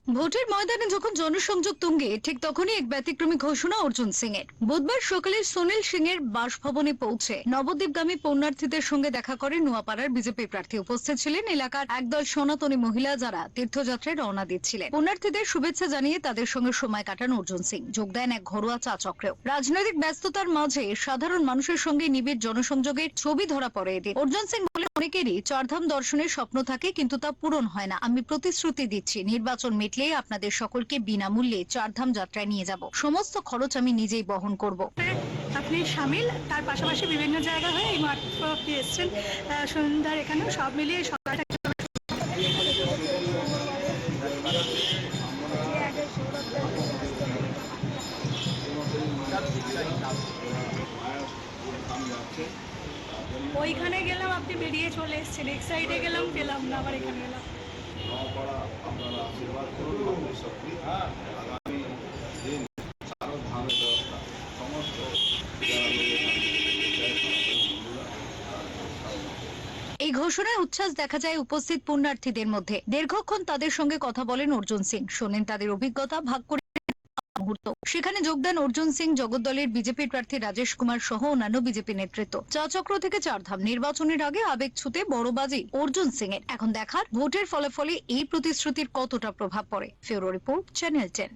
ভোটের ময়দানে যখন জনসংযোগ তুঙ্গে, ঠিক তখনই এক ব্যতিক্রমী ঘোষণা অর্জুন সিং এর। বুধবার সকালে সুনীল সিং এর বাসভবনে পৌঁছে নবদ্বীপগামী পুণ্যার্থীদের সঙ্গে দেখা করে নোয়াপাড়ার বিজেপি প্রার্থী। উপস্থিত ছিলেন এলাকার একদল সনাতনী মহিলা, যারা তীর্থযাত্রায় রওনা দিচ্ছিলেন। পুণ্যার্থীদের শুভেচ্ছা জানিয়ে তাদের সঙ্গে সময় কাটান অর্জুন সিং। যোগ দেন এক ঘরোয়া চা চক্রেও। রাজনৈতিক ব্যস্ততার মাঝে সাধারণ মানুষের সঙ্গে নিবিড় জনসংযোগের ছবি ধরা পড়ে এদিন। অর্জুন সিং বলে, অনেকেরই চারধাম দর্শনের স্বপ্ন থাকে, কিন্তু তা পূরণ হয় না। আমি প্রতিশ্রুতি দিচ্ছি, নির্বাচন মিটলে আপনাদের সকলকে বিনামূল্যে চারধাম যাত্রায় নিয়ে যাব। সমস্ত খরচ আমি নিজেই বহন করব। আপনি সামিল, তার পাশাপাশি বিভিন্ন জায়গা হয়ে এই মাত্র আপনি এসছেন সন্ধ্যার, এখানেও সব মিলিয়ে সকালটা ওইখানে গেলাম, আপনি বেরিয়ে চলে এসছেন, এক সাইডে গেলাম, পেলাম না, আবার এখানে গেলাম। আপনারা আশীর্বাদ করুন, ভবিষ্যতে আগামী দিন আরো ভালো ব্যবস্থা সমস্ত এই ঘোষণায় উচ্ছ্বাস দেখা যায় উপস্থিত পুণ্যার্থীদের মধ্যে। দীর্ঘক্ষণ তাদের সঙ্গে কথা বলেন অর্জুন সিং, শোনেন তাদের অভিজ্ঞতা, ভাগ করে মুহূর্ত। সেখানে যোগ দেন অর্জুন সিং, জগদ্দলের বিজেপি প্রার্থী রাজেশ কুমার সহ অন্যান্য বিজেপি নেতৃত্ব। চা চক্র থেকে চারধাম, নির্বাচনের আগে আবেগ ছুতে বড়বাজি অর্জুন সিং এর। এখন দেখার ভোটের ফলাফলে এই প্রতিশ্রুতির কতটা প্রভাব পড়ে। ফেরো রিপোর্ট, চ্যানেল 10।